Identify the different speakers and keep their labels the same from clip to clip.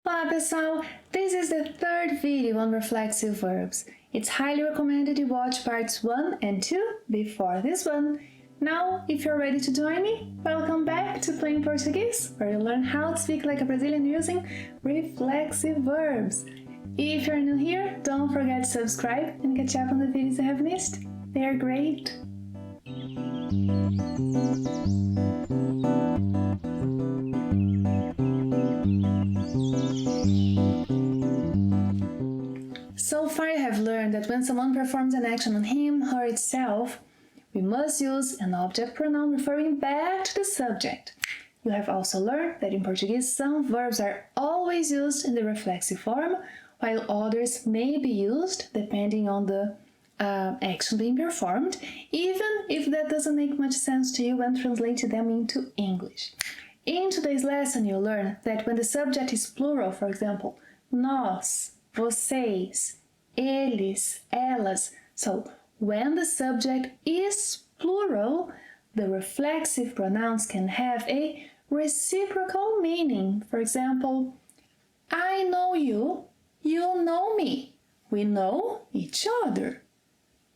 Speaker 1: Olá pessoal, this is the third video on reflexive verbs. It's highly recommended you watch parts 1 and 2 before this one. Now, if you're ready to join me, welcome back to Playing Portuguese, where you learn how to speak like a Brazilian using reflexive verbs. If you're new here, don't forget to subscribe and catch up on the videos you have missed. They are great! So far you have learned that when someone performs an action on him or itself, we must use an object pronoun referring back to the subject. You have also learned that in Portuguese some verbs are always used in the reflexive form, while others may be used depending on the action being performed, even if that doesn't make much sense to you when translating them into English. In today's lesson you'll learn that when the subject is plural, for example, nós, vocês, eles, elas. So, when the subject is plural, the reflexive pronouns can have a reciprocal meaning. For example, I know you, you know me. We know each other.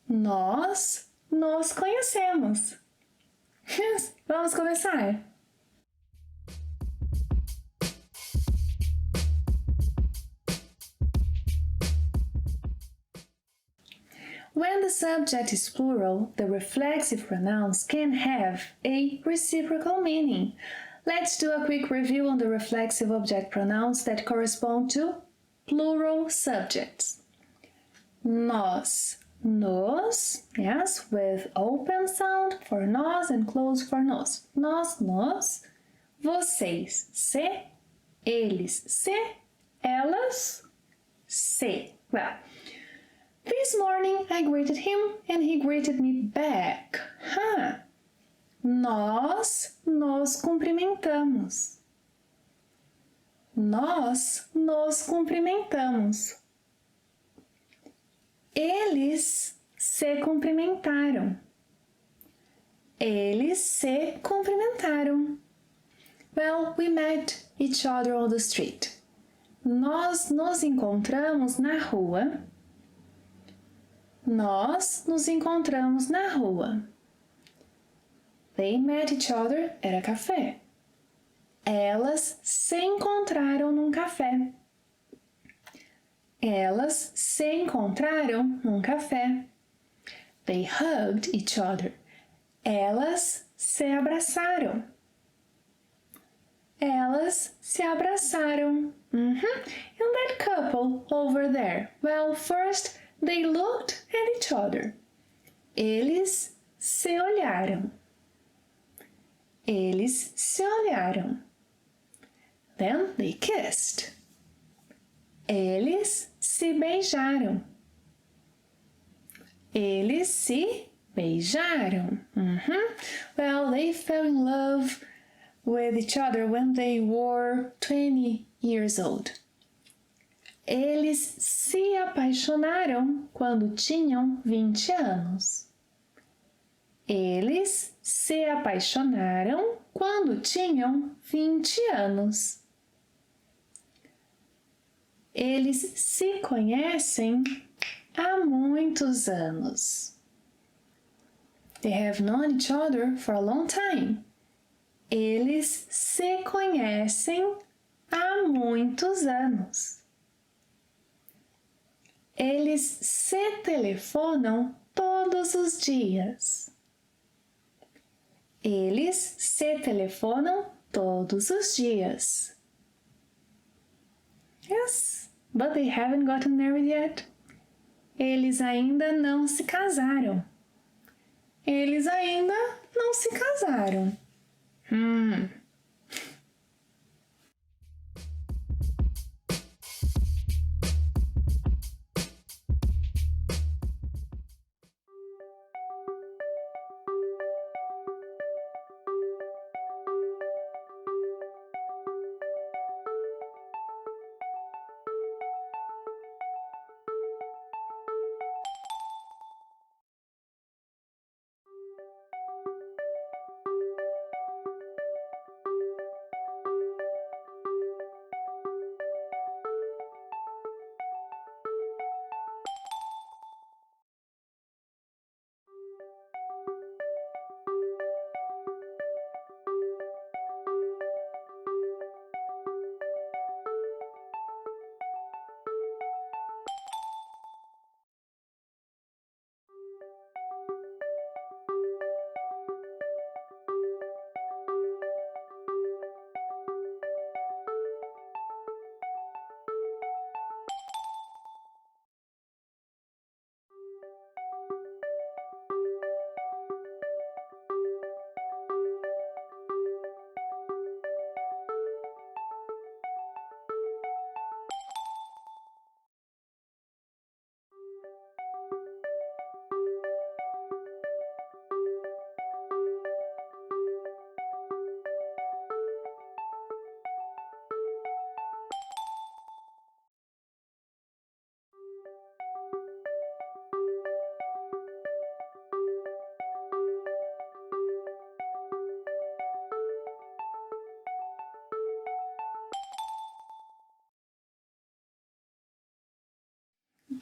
Speaker 1: Nós nos conhecemos. Vamos começar? When the subject is plural, the reflexive pronouns can have a reciprocal meaning. Let's do a quick review on the reflexive object pronouns that correspond to plural subjects. Nós, nos, yes, with open sound for nós and close for nos. Nós, nos. Vocês, se. Eles, se. Elas, se. Well, this morning I greeted him and he greeted me back. Nós nos cumprimentamos. Nós nos cumprimentamos. Eles se cumprimentaram. Eles se cumprimentaram. Well, we met each other on the street. Nós nos encontramos na rua. Nós nos encontramos na rua. They met each other at a café. Elas se encontraram num café. Elas se encontraram num café. They hugged each other. Elas se abraçaram. Elas se abraçaram. And that couple over there? Well, first they looked at each other. Eles se olharam. Eles se olharam. Then they kissed. Eles se beijaram. Eles se beijaram. Well, they fell in love with each other when they were 20 years old. Eles se apaixonaram quando tinham 20 anos. Eles se apaixonaram quando tinham 20 anos. Eles se conhecem há muitos anos. They have known each other for a long time. Eles se conhecem há muitos anos. Eles se telefonam todos os dias. Eles se telefonam todos os dias. Yes, but they haven't gotten married yet. Eles ainda não se casaram. Eles ainda não se casaram.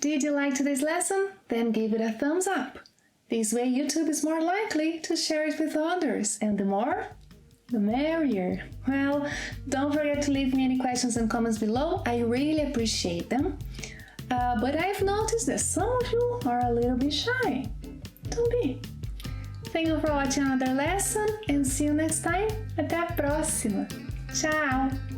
Speaker 1: Did you like today's lesson? Then give it a thumbs up. This way YouTube is more likely to share it with others, and the more, the merrier. Well, don't forget to leave me any questions and comments below. I really appreciate them. But I've noticed that some of you are a little bit shy. Don't be. Thank you for watching another lesson and see you next time. Até a próxima. Tchau!